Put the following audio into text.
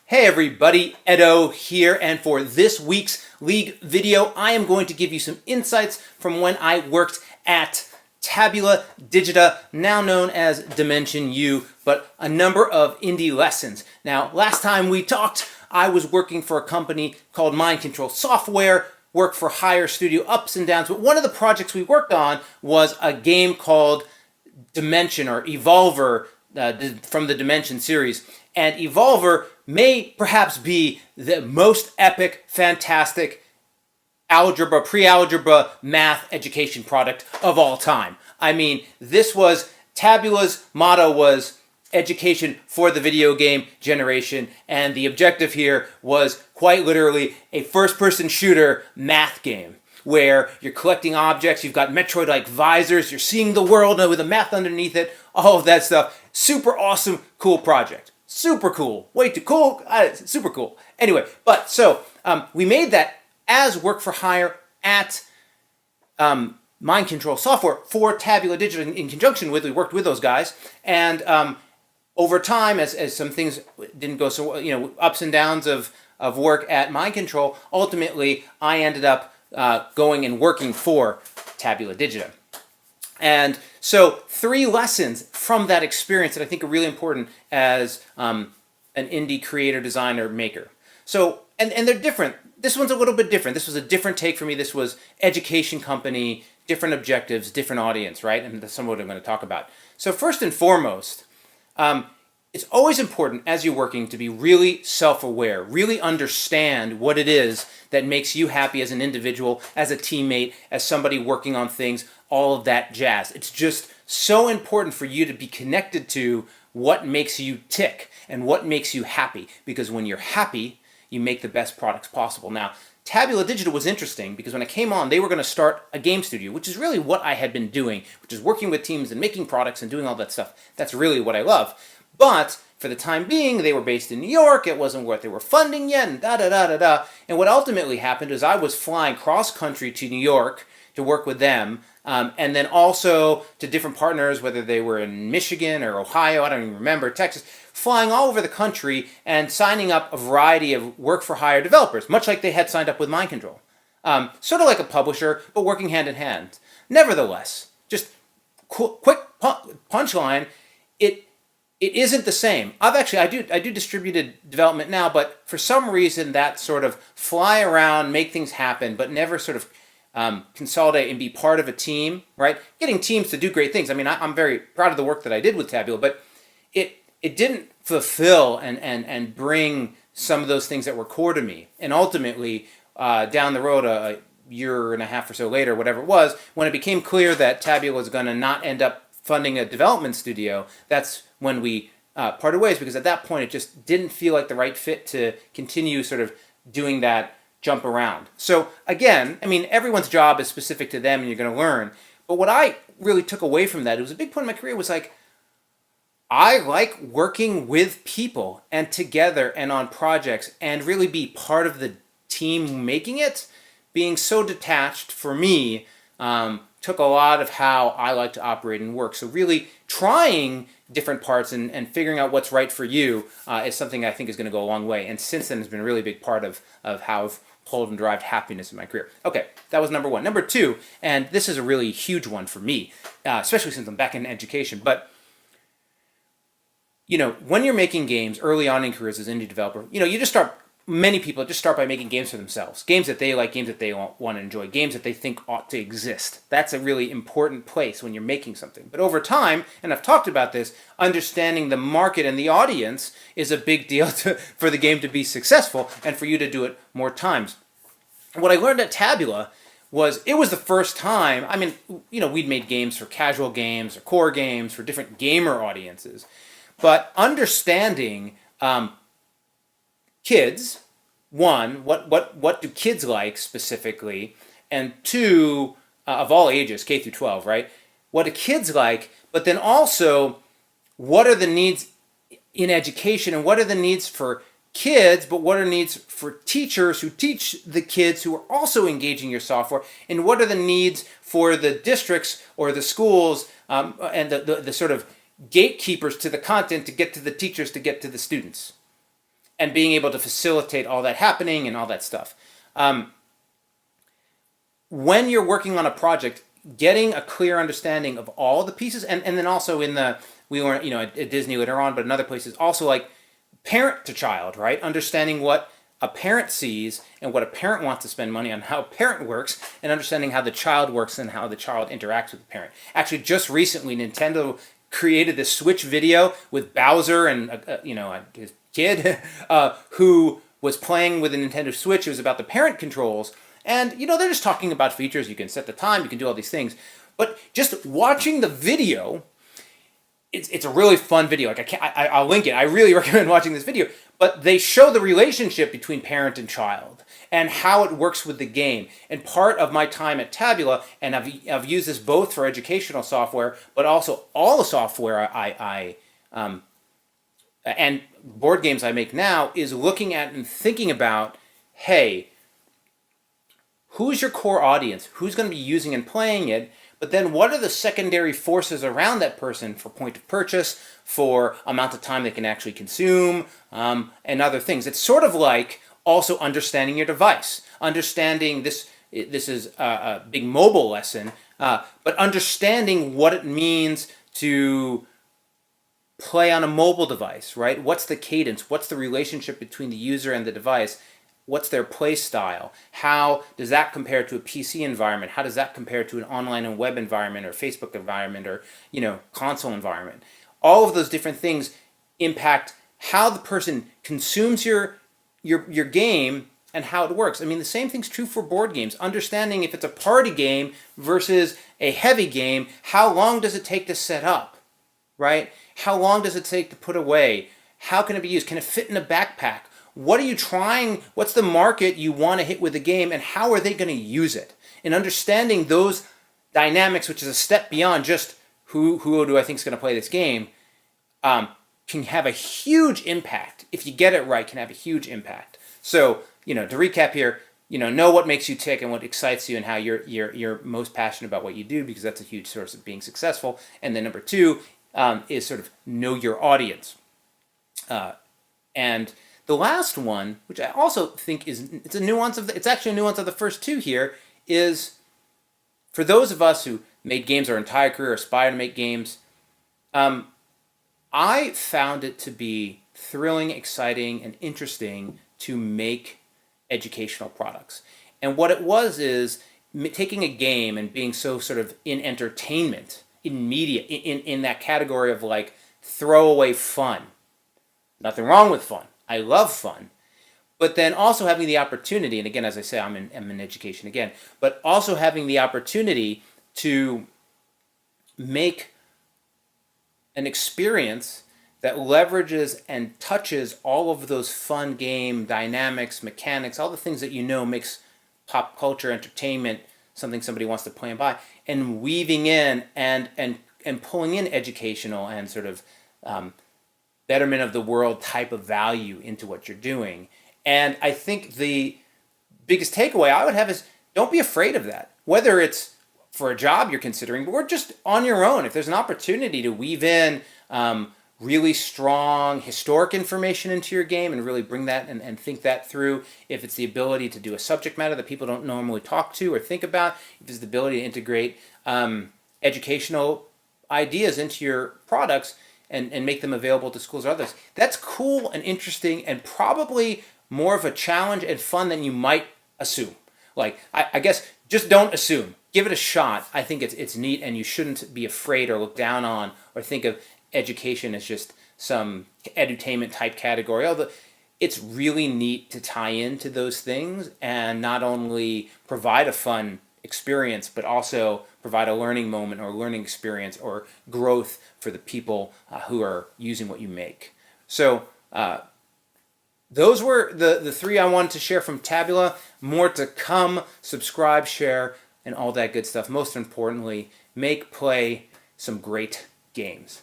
Hey everybody, Edo here, and for this week's League video, I am going to give you some insights from when I worked at Tabula Digita, now known as Dimension U, but a number of indie lessons. Now, last time we talked, I was working for a company called Mind Control Software, work for hire studio, ups and downs, but one of the projects we worked on was a game called Dimension or Evolver from the Dimension series. And Evolver may perhaps be the most epic, fantastic algebra, pre-algebra math education product of all time. I mean, this was, Tabula's motto was education for the video game generation, and the objective here was quite literally a first-person shooter math game where you're collecting objects, you've got Metroid-like visors, you're seeing the world with the math underneath it, all of that stuff. Super awesome, cool project. Super cool. Way too cool. Super cool. Anyway, but so we made that as work for hire at Mind Control Software for Tabula Digita in conjunction with, we worked with those guys. And over time, as some things didn't go so, ups and downs of work at Mind Control, ultimately I ended up going and working for Tabula Digita. And so 3 lessons from that experience that I think are really important as an indie creator, designer, maker. So, and they're different. This one's a little bit different. This was a different take for me. This was education company, different objectives, different audience, right? And that's some of what I'm going to talk about. So first and foremost, it's always important as you're working to be really self-aware, really understand what it is that makes you happy as an individual, as a teammate, as somebody working on things, all of that jazz. It's just so important for you to be connected to what makes you tick and what makes you happy, because when you're happy, you make the best products possible. Now, Tabula Digita was interesting because when I came on, they were going to start a game studio, which is really what I had been doing, which is working with teams and making products and doing all that stuff. That's really what I love. But for the time being, they were based in New York. It wasn't what they were funding yet, and da-da-da-da-da. And what ultimately happened is I was flying cross-country to New York to work with them, and then also to different partners, whether they were in Michigan or Ohio, I don't even remember, Texas, flying all over the country and signing up a variety of work-for-hire developers, much like they had signed up with Mind Control. Sort of like a publisher, but working hand in hand. Nevertheless, just quick punchline, it isn't the same. I do distributed development now, but for some reason that sort of fly around, make things happen, but never sort of consolidate and be part of a team, right? Getting teams to do great things. I mean, I'm very proud of the work that I did with Tabula, but it didn't fulfill and bring some of those things that were core to me. And ultimately, down the road, a year and a half or so later, whatever it was, when it became clear that Tabula was going to not end up funding a development studio, that's when we parted ways, because at that point it just didn't feel like the right fit to continue sort of doing that jump around. So again, I mean, everyone's job is specific to them and you're going to learn. But what I really took away from that, it was a big point in my career, was like, I like working with people and together and on projects and really be part of the team making it. Being so detached for me took a lot of how I like to operate and work. So really trying different parts and figuring out what's right for you is something I think is going to go a long way. And since then, it's been a really big part of how I've pulled and derived happiness in my career. Okay, that was number 1. Number 2, and this is a really huge one for me, especially since I'm back in education, but when you're making games early on in careers as an indie developer, you just start, many people just start by making games for themselves. Games that they like, games that they want to enjoy, games that they think ought to exist. That's a really important place when you're making something. But over time, and I've talked about this, understanding the market and the audience is a big deal for the game to be successful and for you to do it more times. What I learned at Tabula was, it was the first time, I mean, we'd made games for casual games or core games for different gamer audiences. But understanding kids, one, what do kids like specifically, and 2, of all ages, K through 12, right? What do kids like, but then also, what are the needs in education, and what are the needs for kids, but what are needs for teachers who teach the kids who are also engaging your software, and what are the needs for the districts or the schools and the sort of gatekeepers to the content to get to the teachers, to get to the students. and being able to facilitate all that happening and all that stuff. When you're working on a project, getting a clear understanding of all the pieces, and then also we learned, at Disney later on, but in other places also, like parent to child, right? Understanding what a parent sees and what a parent wants to spend money on, how a parent works, and understanding how the child works and how the child interacts with the parent. Actually, just recently, Nintendo created this Switch video with Bowser and his kid who was playing with a Nintendo Switch. It was about the parent controls, and they're just talking about features. You can set the time, you can do all these things, but just watching the video, it's a really fun video. Like I'll link it. I really recommend watching this video. But they show the relationship between parent and child and how it works with the game. And part of my time at Tabula, and I've used this both for educational software, but also all the software and board games I make now, is looking at and thinking about, hey, who's your core audience? Who's going to be using and playing it? But then what are the secondary forces around that person for point of purchase, for amount of time they can actually consume, and other things? It's sort of like also understanding your device. Understanding this is a big mobile lesson, but understanding what it means to play on a mobile device, right? What's the cadence? What's the relationship between the user and the device? What's their play style? How does that compare to a PC environment? How does that compare to an online and web environment or Facebook environment or console environment? All of those different things impact how the person consumes your game and how it works. I mean, the same thing's true for board games. Understanding if it's a party game versus a heavy game, how long does it take to set up, right? How long does it take to put away? How can it be used? Can it fit in a backpack? What are you trying? What's the market you want to hit with the game, and how are they going to use it? And understanding those dynamics, which is a step beyond just who do I think is going to play this game, can have a huge impact. If you get it right, can have a huge impact. So, to recap here, know what makes you tick and what excites you and how you're most passionate about what you do, because that's a huge source of being successful. And then number two is sort of know your audience. And the last one, which I also think it's actually a nuance of the first two here, is for those of us who made games our entire career, aspire to make games, I found it to be thrilling, exciting, and interesting to make educational products. And what it was is taking a game and being so sort of in entertainment, in media, in that category of like throwaway fun. Nothing wrong with fun. I love fun. But then also having the opportunity, and again, as I say, I'm in education again, but also having the opportunity to make an experience that leverages and touches all of those fun game dynamics, mechanics, all the things that makes pop culture, entertainment, something somebody wants to play and buy, and weaving in and pulling in educational and sort of betterment of the world type of value into what you're doing. And I think the biggest takeaway I would have is don't be afraid of that. Whether it's for a job you're considering, or just on your own. If there's an opportunity to weave in really strong historic information into your game and really bring that and think that through, if it's the ability to do a subject matter that people don't normally talk to or think about, if it's the ability to integrate educational ideas into your products, and make them available to schools or others. That's cool and interesting and probably more of a challenge and fun than you might assume. Like, I guess just don't assume. Give it a shot. I think it's neat, and you shouldn't be afraid or look down on or think of education as just some edutainment type category. Although it's really neat to tie into those things and not only provide a fun experience, but also provide a learning moment or learning experience or growth for the people who are using what you make. So those were the three I wanted to share from Tabula. More to come. Subscribe, share, and all that good stuff. Most importantly, play some great games.